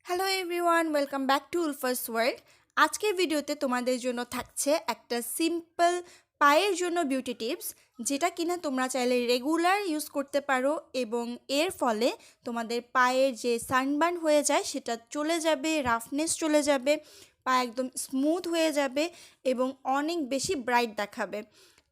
Hello everyone, welcome back to Wolfa's World. আজকের ভিডিওতে তোমাদের জন্য থাকছে একটা সিম্পল পায়ের জন্য বিউটি টিপস, যেটা কিনা তোমরা চাইলে রেগুলার ইউজ করতে পারো এবং এর ফলে তোমাদের পায়ের যে সানবার্ন হয়ে যায় সেটা চলে যাবে, রাফনেস চলে যাবে, পা একদম স্মুথ হয়ে যাবে এবং অনেক বেশি ব্রাইট দেখাবে।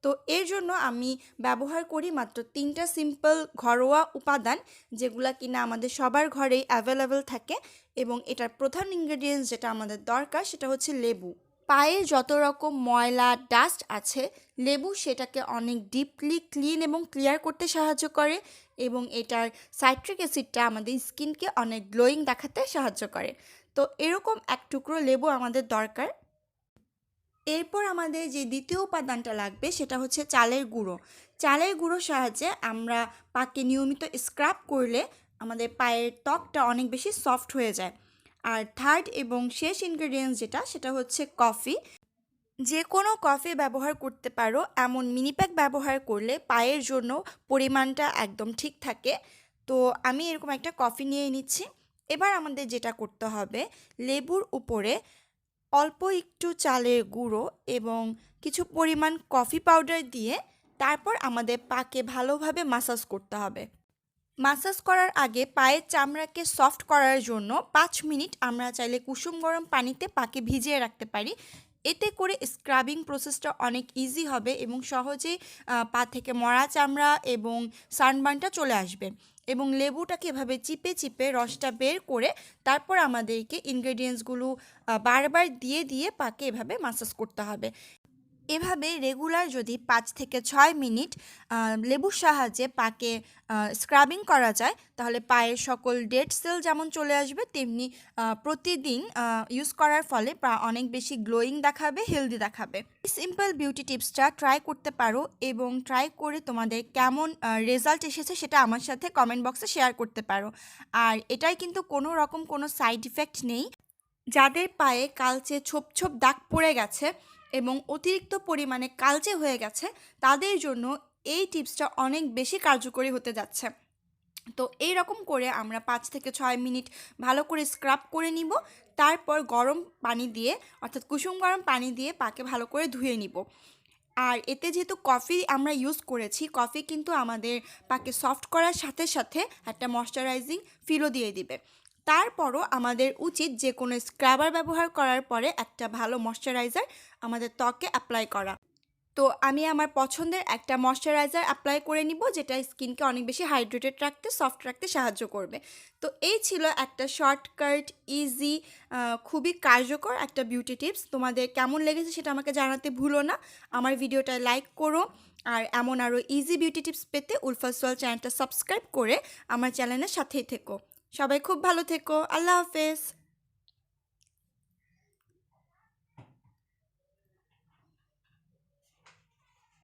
তো এর জন্য আমি ব্যবহার করি মাত্র 3টা সিম্পল ঘরোয়া উপাদান, যেগুলা কিনা আমাদের সবার ঘরেই অ্যাভেলেবেল থাকে। এবং এটার প্রধান ইনগ্রেডিয়েন্টস যেটা আমাদের দরকার সেটা হচ্ছে লেবু। পায়ে যত রকম ময়লা ডাস্ট আছে, লেবু সেটাকে অনেক ডিপলি ক্লিন এবং ক্লিয়ার করতে সাহায্য করে এবং এটার সাইট্রিক অ্যাসিডটা আমাদের স্কিনকে অনেক গ্লোয়িং দেখাতে সাহায্য করে। তো এরকম এক টুকরো লেবু আমাদের দরকার। এরপর আমাদের যে দ্বিতীয় উপাদানটা লাগবে সেটা হচ্ছে চালের গুঁড়ো। চালের গুঁড়োর সাহায্যে আমরা পাকে নিয়মিত স্ক্রাব করলে আমাদের পায়ের ত্বকটা অনেক বেশি সফট হয়ে যায়। আর থার্ড এবং শেষ ইনগ্রেডিয়েন্টস যেটা সেটা হচ্ছে কফি। যে কোনো কফি ব্যবহার করতে পারো, এমন মিনি প্যাক ব্যবহার করলে পায়ের জন্য পরিমাণটা একদম ঠিক থাকে। তো আমি এরকম একটা কফি নিয়ে নিচ্ছি। এবার আমাদের যেটা করতে হবে, লেবুর উপরে অল্প একটু চালের গুঁড়ো এবং কিছু পরিমাণ কফি পাউডার দিয়ে তারপর আমাদের পাকে ভালোভাবে মাসাজ করতে হবে। মাসাজ করার আগে পায়ের চামড়াকে সফট করার জন্য 5 মিনিট আমরা চাইলে কুসুম গরম পানিতে পাকে ভিজিয়ে রাখতে পারি। এতে করে স্ক্রাবিং প্রসেসটা অনেক ইজি হবে এবং সহজেই পা থেকে মরা চামড়া এবং সানবার্নটা চলে আসবে। এবং লেবুটাকে এভাবে চিপে চিপে রসটা বের করে তারপর আমাদেরকে ইনগ্রেডিয়েন্টসগুলো বারবার দিয়ে দিয়ে পাকে এভাবে মাসাজ করতে হবে। এভাবে রেগুলার যদি 5 থেকে 6 মিনিট লেবুর সাহায্যে পাকে স্ক্রাবিং করা যায়, তাহলে পায়ের সকল ডেড সেল যেমন চলে আসবে, তেমনি প্রতিদিন ইউজ করার ফলে পা অনেক বেশি গ্লোয়িং দেখাবে, হেলদি দেখাবে। এই সিম্পল বিউটি টিপসটা ট্রাই করতে পারো এবং ট্রাই করে তোমাদের কেমন রেজাল্ট এসেছে সেটা আমার সাথে কমেন্ট বক্সে শেয়ার করতে পারো। আর এটাই কিন্তু কোনো রকম কোনো সাইড ইফেক্ট নেই। যাদের পায়ে কালচে ছোপ ছোপ দাগ পড়ে গেছে এবং অতিরিক্ত পরিমাণে কালচে হয়ে গেছে, তাদের জন্য এই টিপসটা অনেক বেশি কার্যকরী হতে যাচ্ছে। তো এই রকম করে আমরা 5 থেকে 6 মিনিট ভালো করে স্ক্রাব করে নিব। তারপর গরম পানি দিয়ে, অর্থাৎ কুসুম গরম পানি দিয়ে পাকে ভালো করে ধুয়ে নিব। আর এতে যেহেতু কফি আমরা ইউজ করেছি, কফি কিন্তু আমাদের পাকে সফট করার সাথে সাথে একটা ময়শ্চারাইজিং ফিলও দিয়ে দিবে। তারপরও আমাদের উচিত যে কোনো স্ক্রাবার ব্যবহার করার পরে একটা ভালো ময়শ্চারাইজার আমাদের ত্বকে অ্যাপ্লাই করা। তো আমি আমার পছন্দের একটা ময়শ্চারাইজার অ্যাপ্লাই করে নিব, যেটা স্কিনকে অনেক বেশি হাইড্রেটেড রাখতে, সফট রাখতে সাহায্য করবে। তো এই ছিল একটা শর্টকাট, ইজি, খুবই কার্যকর একটা বিউটি টিপস। তোমাদের কেমন লেগেছে সেটা আমাকে জানাতে ভুলো না। আমার ভিডিওটা লাইক করো। আর এমন আরও ইজি বিউটি টিপস পেতে উলফাসওয়ার্ল্ড চ্যানেলটা সাবস্ক্রাইব করে আমার চ্যানেলের সাথেই থেকো। সবাই খুব ভালো থেকো। আল্লাহ হাফেজ।